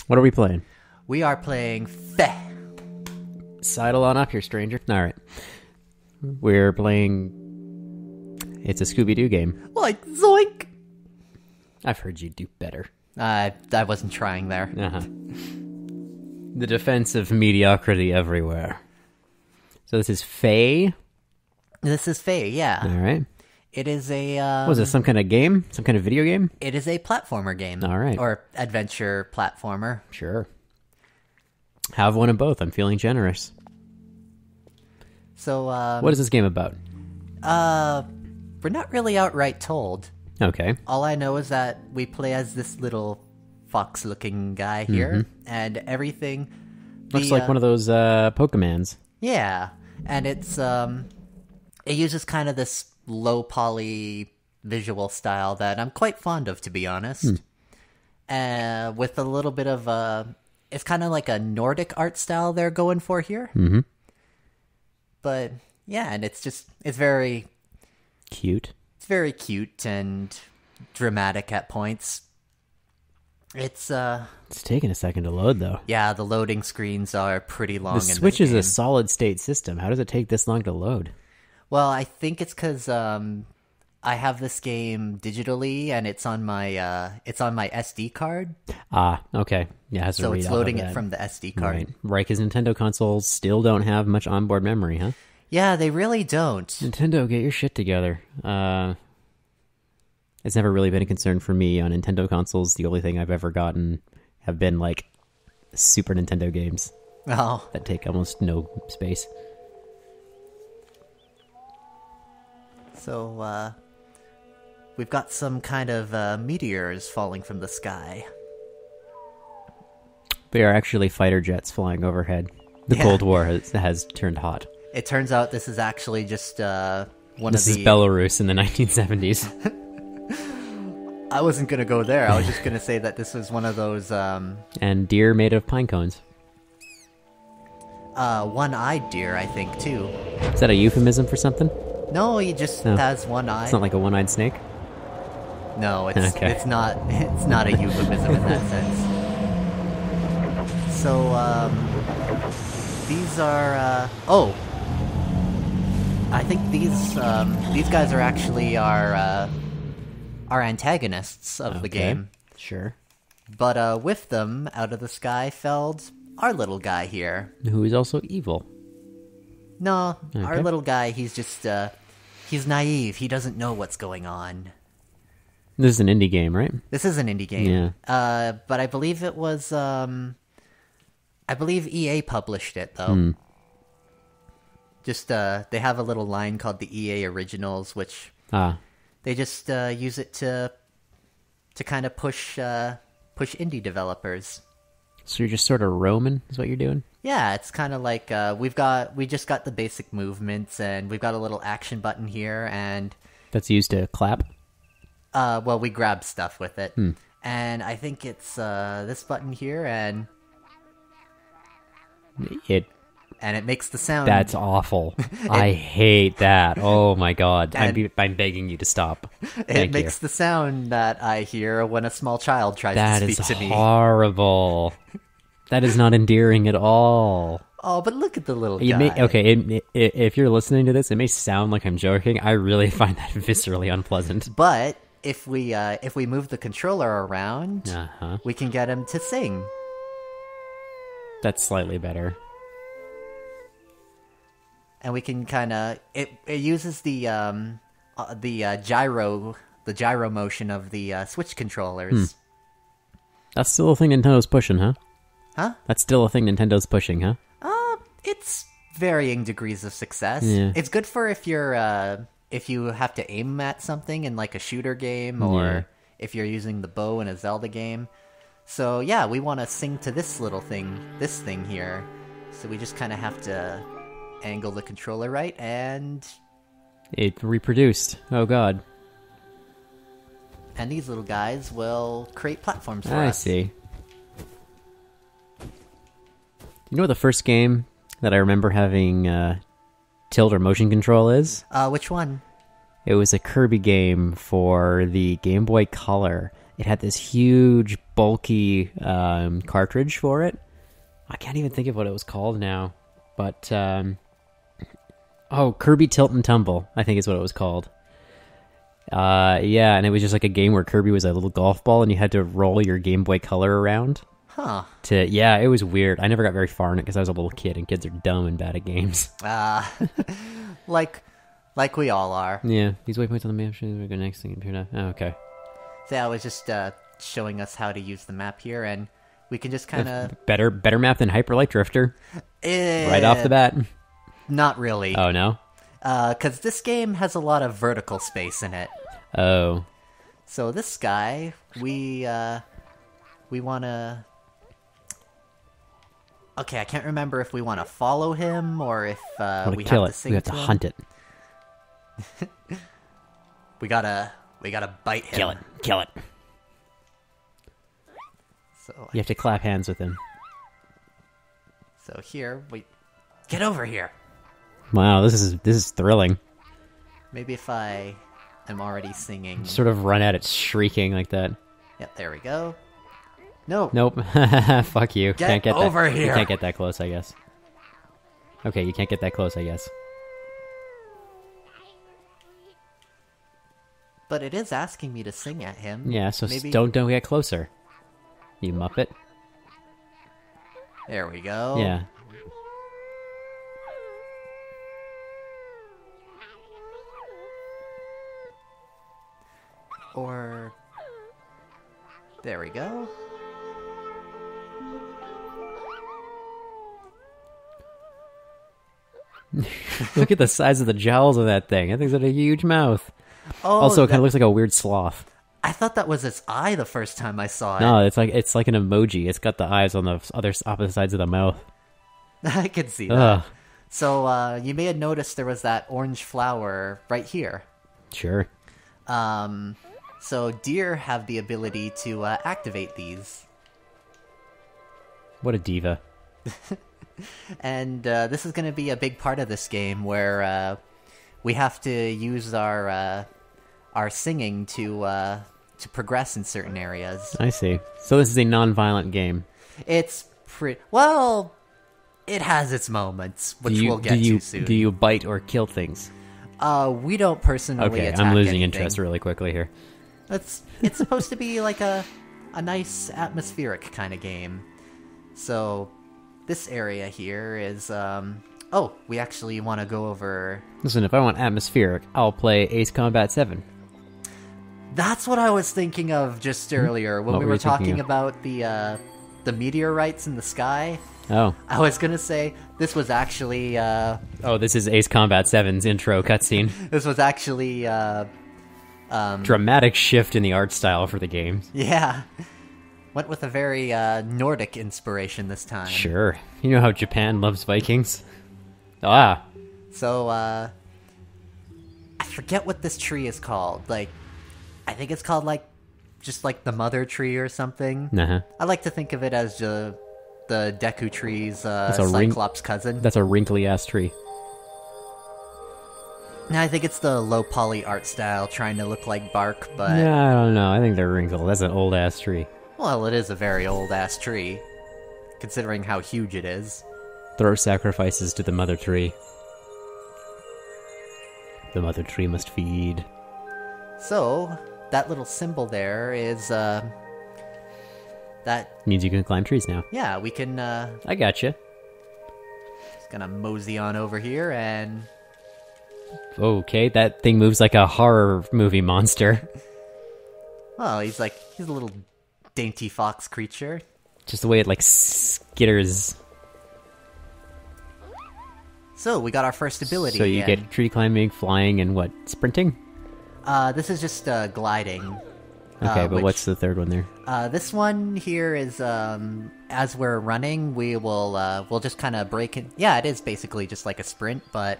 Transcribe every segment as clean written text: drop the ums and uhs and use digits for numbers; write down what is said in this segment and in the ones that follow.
What are we playing? We are playing Fe. Sidle on up here, stranger. All right. We're playing... It's a Scooby-Doo game. Like, zoink! I've heard you do better. I wasn't trying there. Uh-huh. The defense of mediocrity everywhere. So this is Faye? This is Fe, yeah. All right. It is a... Was it some kind of game? Some kind of video game? It is a platformer game. All right. Or adventure platformer. Sure. Have one of both. I'm feeling generous. So, what is this game about? we're not really outright told. Okay. All I know is that we play as this little fox-looking guy here, and everything... Looks like one of those Pokemans. Yeah, and it's it uses kind of this low poly visual style that I'm quite fond of, to be honest. With a little bit of it's kind of like a Nordic art style they're going for here. Mm-hmm. But yeah, and it's very Cute. It's very cute and dramatic at points. It's taking a second to load, though. Yeah, the loading screens are pretty long. The Switch is a solid-state system. How does it take this long to load? Well, I think it's because I have this game digitally, and it's on my SD card. Ah, okay. Yeah, it has to so read it's off of loading it that. from the SD card. Right, because Nintendo consoles still don't have much onboard memory, huh? Yeah, they really don't. Nintendo, get your shit together. It's never really been a concern for me on Nintendo consoles. The only thing I've ever gotten have been, like, Super Nintendo games. Oh. That take almost no space. So, we've got some kind of meteors falling from the sky. They are actually fighter jets flying overhead. The Cold War has turned hot. It turns out this is actually just This is Belarus in the 1970s. I wasn't going to go there. I was just going to say that this was one of those... And deer made of pine cones. One-eyed deer, I think, too. Is that a euphemism for something? No, he just has one eye. It's not like a one-eyed snake? No, it's Okay. it's not a euphemism in that sense. So, these are, I think these guys are actually our antagonists of the game. Sure. But, with them, out of the sky, fell our little guy here. Who is also evil. No, Okay. our little guy, he's just, he's naive. He doesn't know what's going on. This is an indie game, right? This is an indie game. Yeah. But I believe it was, I believe EA published it, though. Just, they have a little line called the EA Originals, which they just use it to kind of push indie developers. So you're just sort of roaming, is what you're doing? Yeah, it's kind of like we just got the basic movements, and we've got a little action button here, and That's used to clap? well, we grab stuff with it, and I think it's this button here, and It makes the sound. That's awful. I hate that. Oh my god. I'm begging you to stop. It makes the sound that I hear when a small child tries to speak to me. That is horrible. That is not endearing at all. Oh, but look at the little guy. If you're listening to this, it may sound like I'm joking. I really find that viscerally unpleasant. But if we move the controller around, Uh-huh. we can get him to sing. That's slightly better. And we can kind of it uses the gyro motion of the Switch controllers. That's still a thing Nintendo's pushing, huh? Huh? That's still a thing Nintendo's pushing, huh? It's varying degrees of success. Yeah. It's good for if you have to aim at something in like a shooter game, or if you're using the bow in a Zelda game. So yeah, we want to sing to this thing here. So we just kind of have to angle the controller right, and It reproduced. Oh god. these little guys will create platforms for I us. see. You know what the first game that I remember having tilt or motion control is? Which one? It was a Kirby game for the Game Boy Color, it had this huge, bulky cartridge for it. I can't even think of what it was called now. But, Kirby Tilt and Tumble, I think is what it was called. Yeah, and it was just like a game where Kirby was a little golf ball and you had to roll your Game Boy Color around. Huh. Yeah, it was weird. I never got very far in it because I was a little kid and kids are dumb and bad at games. Like we all are. Yeah, these waypoints on the map show we go next thing. Oh, okay. So yeah, I was just showing us how to use the map here, and we can just kind of... Better map than Hyper Light Drifter. Right off the bat. Not really. Oh, no? Because this game has a lot of vertical space in it. Oh. So this guy, we want to... Okay, I can't remember if we want to follow him or if we kill have it. to sing We have to to him. hunt it. We gotta bite him. Kill it. So You have to clap hands with him. So here get over here. Wow, this is thrilling. Maybe if I am already singing. Sort of run at it shrieking like that. Yep, there we go. No. Nope. Fuck you. Get Can't get over that. here. You can't get that close, I guess. Okay, you can't get that close, I guess. But it is asking me to sing at him. Yeah, so maybe... don't get closer. You muppet. There we go. Yeah. Or... There we go. Look at the size of the jowls of that thing. That thing's got a huge mouth. Oh, Also, it kind of looks like a weird sloth. I thought that was its eye the first time I saw it. No, it's like an emoji. It's got the eyes on the opposite sides of the mouth. I can see that. Ugh. So, you may have noticed there was that orange flower right here. Sure. So deer have the ability to activate these. What a diva. And this is going to be a big part of this game where we have to use our singing to progress in certain areas. I see. So this is a non-violent game. It's pretty... Well, it has its moments, which we'll get to soon. Do you bite or kill things? We don't personally attack I'm losing anything. interest really quickly here. It's supposed to be like a nice atmospheric kind of game. So this area here is we actually want to go over... Listen, if I want atmospheric, I'll play Ace Combat 7. That's what I was thinking of just earlier when What we were were you thinking talking of? about the meteorites in the sky. Oh. I was gonna say this was actually Oh, this is Ace Combat 7's intro cutscene. this was actually Dramatic shift in the art style for the game. yeah. Went with a very Nordic inspiration this time. Sure. You know how Japan loves Vikings? Ah. So I forget what this tree is called. Like, I think it's called just like the mother tree or something. Uh-huh. I like to think of it as the Deku tree's Cyclops cousin. That's a wrinkly-ass tree. And I think it's the low poly art style trying to look like bark, but... Yeah, I don't know. I think they're wrinkled. That's an old-ass tree. Well, it is a very old-ass tree, considering how huge it is. Throw sacrifices to the mother tree. The mother tree must feed. So, that little symbol there is, that... Means you can climb trees now. Yeah, we can, I gotcha. just gonna mosey on over here, and... Okay, that thing moves like a horror movie monster. Well, he's a little dainty fox creature. Just the way it, skitters. So, we got our first ability. So you get tree climbing, flying, and what? Sprinting? This is just, gliding. Okay, but what's the third one there? This one here is, as we're running, we'll just kind of break in. Yeah, it is basically just like a sprint, but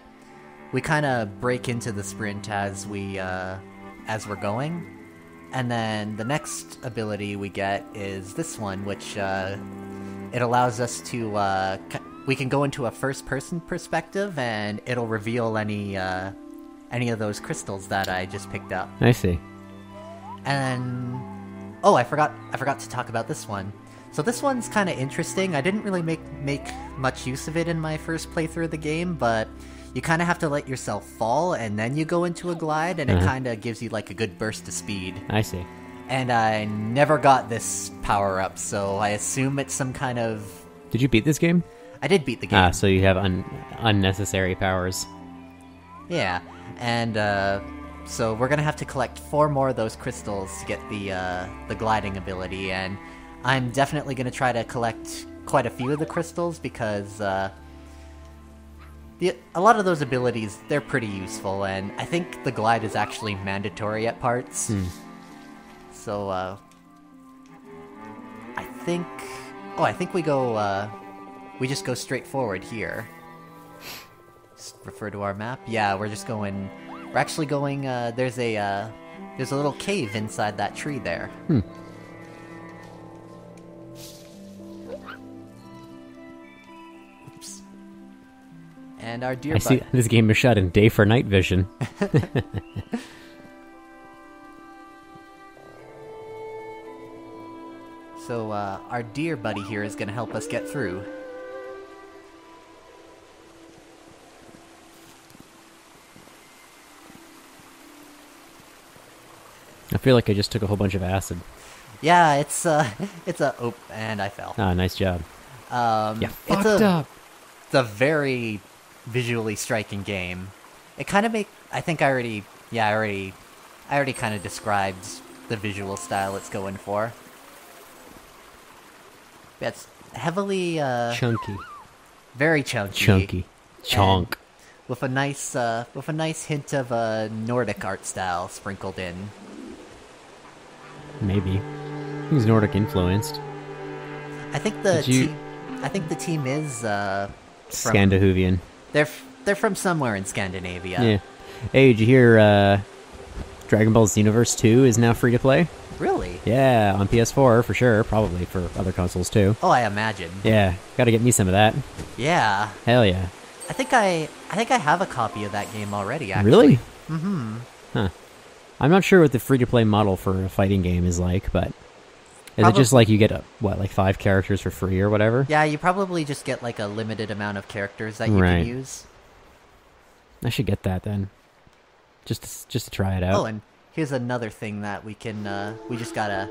we kind of break into the sprint as we're going. And then the next ability we get is this one, which, it allows us to, we can go into a first-person perspective, and it'll reveal any of those crystals that I just picked up. I see. And Oh, I forgot to talk about this one. So this one's kind of interesting. I didn't really make much use of it in my first playthrough of the game, but you kind of have to let yourself fall, and then you go into a glide, and it kind of gives you like a good burst of speed. I see. And I never got this power-up, so I assume it's some kind of... Did you beat this game? I did beat the game. So you have unnecessary powers. Yeah, and so we're gonna have to collect 4 more of those crystals to get the gliding ability, and I'm definitely gonna try to collect quite a few of the crystals because a lot of those abilities, they're pretty useful, and I think the glide is actually mandatory at parts. So I think we go we just go straight forward here. Just refer to our map. Yeah, we're actually going, there's a little cave inside that tree there. Oops. And our dear I see this game is shot in day for night vision. So, our deer buddy here is gonna help us get through. I feel like I just took a whole bunch of acid. Yeah, it's oh, and I fell. Ah, nice job. Yeah, fucked up. It's a very visually striking game. It kind of I think I already kind of described the visual style it's going for. It's heavily chunky, very chunky, chonk, with a nice hint of a Nordic art style sprinkled in. Maybe he's Nordic influenced. I think the team is Scandinavian. They're from somewhere in Scandinavia. Yeah. Hey, did you hear Dragon Ball Xenoverse 2 is now free to play? Really? Yeah, on PS4 for sure. Probably for other consoles too. Oh, I imagine. Yeah, gotta get me some of that. Yeah. Hell yeah. I think I have a copy of that game already. Actually. Really? Mm-hmm. Huh. I'm not sure what the free-to-play model for a fighting game is like, but is it just like you get, like 5 characters for free or whatever? Yeah, you probably just get like a limited amount of characters that you can use. I should get that then. Just to try it out. Oh, and here's another thing that we can, we just gotta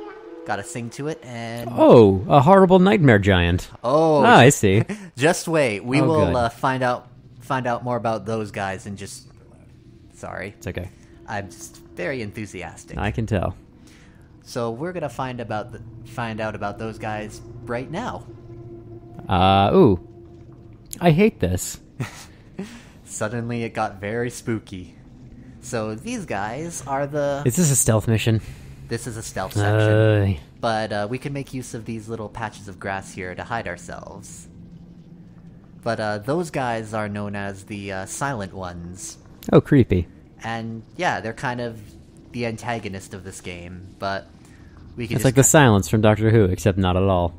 sing to it, and... Oh, a horrible nightmare giant. Oh. Ah, I see. Just wait. We will find out more about those guys and just... Sorry. It's okay. I'm just very enthusiastic. I can tell. So we're gonna find out about those guys right now. Ooh. I hate this. Suddenly it got very spooky. So these guys are the... Is this a stealth mission? This is a stealth section. But we can make use of these little patches of grass here to hide ourselves. But those guys are known as the Silent Ones. Oh, creepy. And yeah, they're kind of the antagonist of this game, but we can It's like the Silence from Doctor Who, except not at all.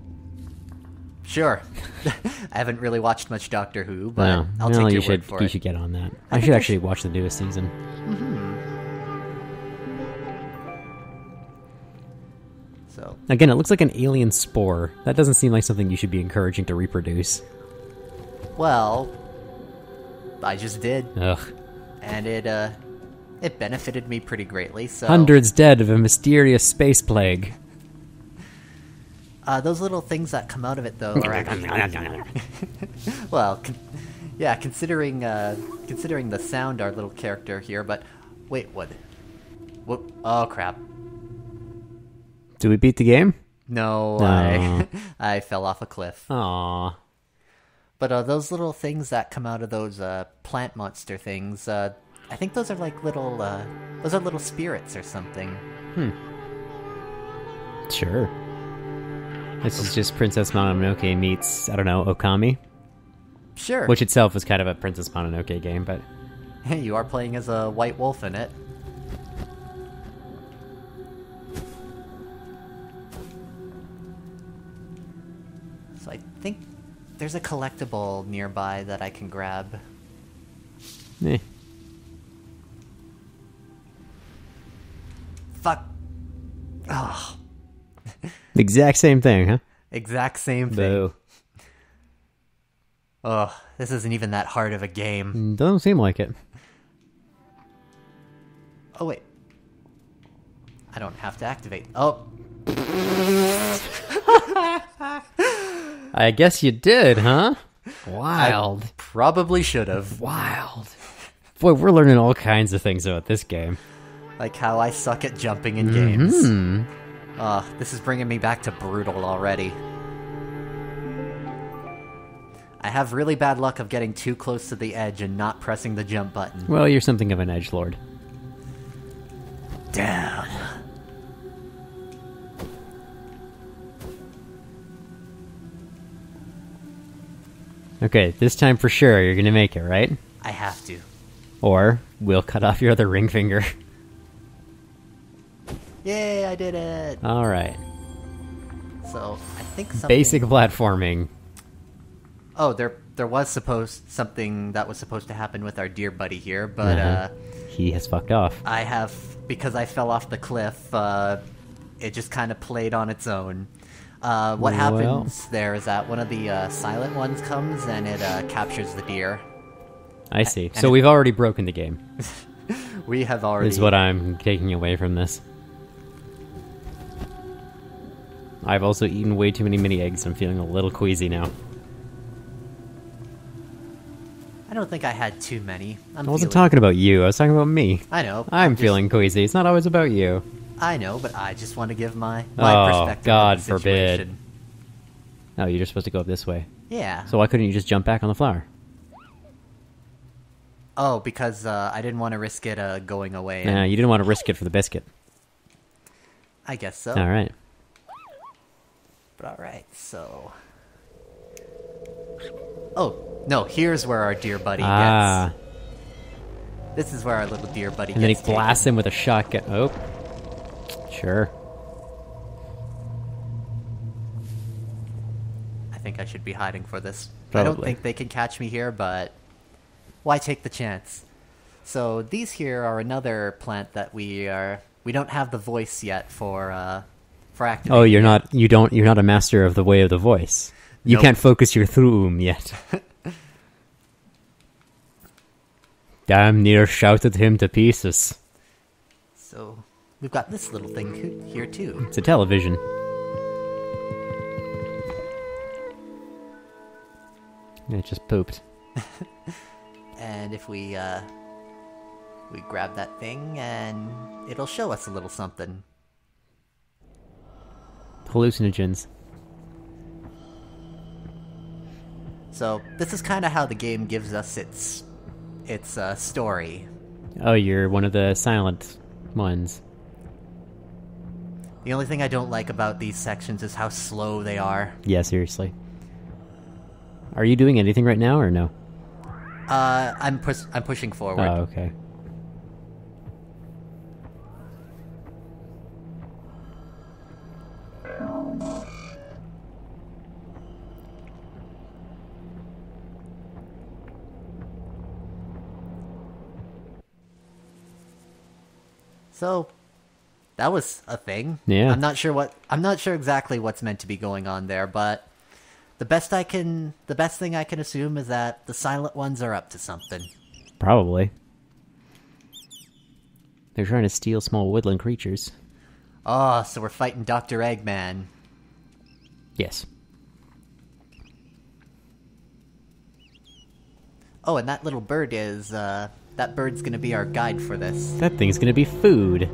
Sure. I haven't really watched much Doctor Who, but I'll take your word for it. You should get on that. I should actually watch the newest season. So again, it looks like an alien spore. That doesn't seem like something you should be encouraging to reproduce. Well, I just did. Ugh. And it benefited me pretty greatly, so... Hundreds dead of a mysterious space plague. Those little things that come out of it, though, are actually... Well, considering the sound our little character here, but... Wait, what? Oh, crap. Do we beat the game? No, I fell off a cliff. Aww. But those little things that come out of those plant monster things, I think those are like little, those are little spirits or something. Sure. This is just Princess Mononoke meets, I don't know, Okami? Sure. Which itself is kind of a Princess Mononoke game, but... Hey, you are playing as a white wolf in it. So I think there's a collectible nearby that I can grab. Eh. Fuck. Oh. The exact same thing, huh? Exact same thing. Boo. Oh, this isn't even that hard of a game. Doesn't seem like it. Oh, wait. I don't have to activate. Oh. I guess you did, huh? Wild. I probably should have. Wild. Boy, we're learning all kinds of things about this game. Like how I suck at jumping in games. This is bringing me back to Brutal already. I have really bad luck of getting too close to the edge and not pressing the jump button. Well, you're something of an edgelord. Down. Okay, this time for sure you're gonna make it, right? I have to. Or we'll cut off your other ring finger. Yay, I did it! Alright. So, I think something... Basic platforming. Oh, there was something that was supposed to happen with our dear buddy here, but he has fucked off. I have, because I fell off the cliff, it just kind of played on its own. What happens there is that one of the silent ones comes and it captures the deer. I see. So we've already broken the game. We have already... Is what I'm taking away from this. I've also eaten way too many mini eggs. I'm feeling a little queasy now. I don't think I had too many. I wasn't talking about you. I was talking about me. I know. I'm feeling queasy. It's not always about you. I know, but I just want to give my Oh, perspective God of the situation. forbid. Oh, you're just supposed to go up this way. Yeah. So why couldn't you just jump back on the flower? Oh, because I didn't want to risk it going away. Nah, you didn't want to risk it for the biscuit. I guess so. Alright. But alright, so... Oh, no, here's where our dear buddy gets... This is where our little dear buddy and gets then he blasts him with a shotgun. Oh. Sure. I think I should be hiding for this. Probably. I don't think they can catch me here, but... Why take the chance? So, these here are another plant that we don't have the voice yet for activating. Oh, you're not a master of the way of the voice. You can't focus your throom yet. Damn near shouted him to pieces. So, we've got this little thing here too. It's a television. It just pooped. And if we grab that thing, and it'll show us a little something. Hallucinogens. So, this is kind of how the game gives us its story. Oh, you're one of the silent ones. The only thing I don't like about these sections is how slow they are. Yeah, seriously. Are you doing anything right now, or no? I'm pushing forward. Oh, okay. So, that was a thing. Yeah. I'm not sure exactly what's meant to be going on there, but the best thing I can assume is that the silent ones are up to something. Probably. They're trying to steal small woodland creatures. Oh, so we're fighting Dr. Eggman. Yes. Oh, and that little bird is, that bird's gonna be our guide for this. That thing's gonna be food.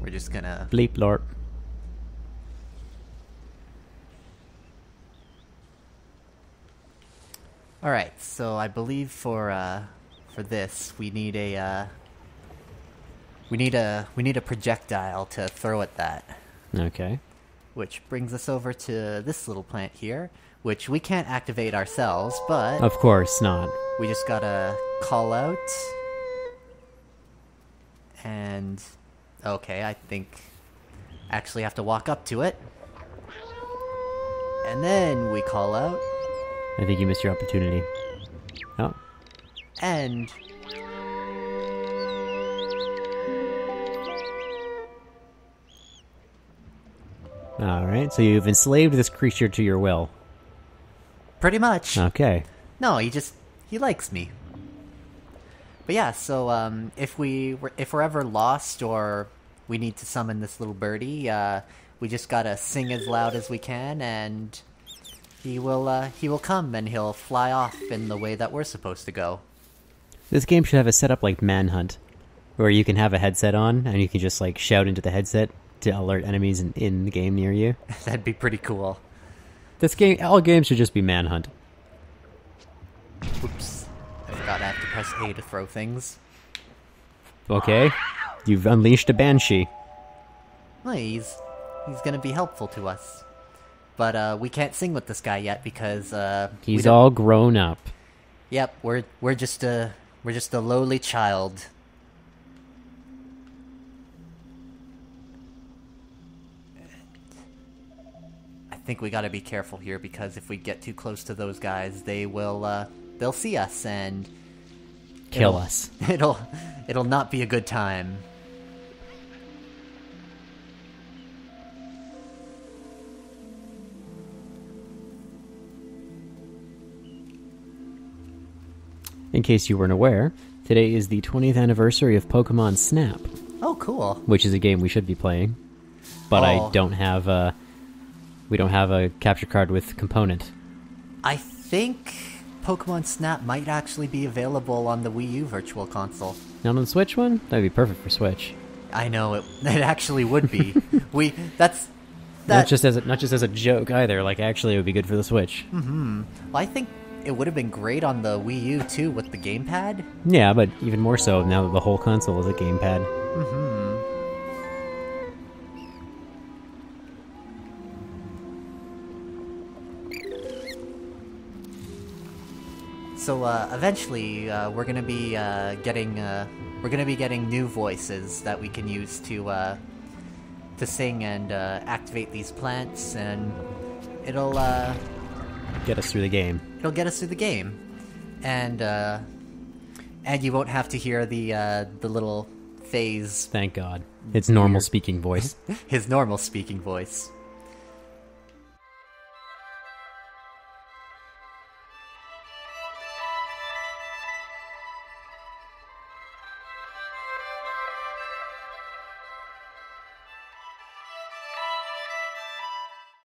We're just gonna... Bleep lorp. Alright, so I believe for this, we need a projectile to throw at that. Okay. Which brings us over to this little plant here, which we can't activate ourselves, but... Of course not. We just gotta call out. And... Okay, I think... Actually have to walk up to it. And then we call out. I think you missed your opportunity. Oh. And... All right, so you've enslaved this creature to your will. Pretty much. Okay. No, he likes me. But yeah, so if we're ever lost or we need to summon this little birdie, we just gotta sing as loud as we can, and he will come and he'll fly off in the way that we're supposed to go. This game should have a setup like Manhunt, where you can have a headset on and you can just like shout into the headset to alert enemies in the game near you. That'd be pretty cool. All games should just be Manhunt. Oops. I forgot I have to press A to throw things. Okay. You've unleashed a banshee. Well, he's gonna be helpful to us. But we can't sing with this guy yet because he's all grown up. Yep, we're just a lowly child. I think we gotta be careful here because if we get too close to those guys, they'll see us and kill us. It'll not be a good time. In case you weren't aware, today is the 20th anniversary of Pokemon Snap. Oh, cool. Which is a game we should be playing. But I don't have we don't have a capture card with component. I think Pokemon Snap might actually be available on the Wii U Virtual Console. Not on the Switch one? That'd be perfect for Switch. I know, it actually would be. Not just as a joke either, like actually it would be good for the Switch. Mm-hmm. Well, I think it would have been great on the Wii U too with the gamepad. Yeah, but even more so now that the whole console is a gamepad. Mm-hmm. So eventually, we're gonna be getting new voices that we can use to sing and activate these plants, and it'll get us through the game. It'll get us through the game, and you won't have to hear the little phase. Thank God, it's normal speaking voice. His normal speaking voice.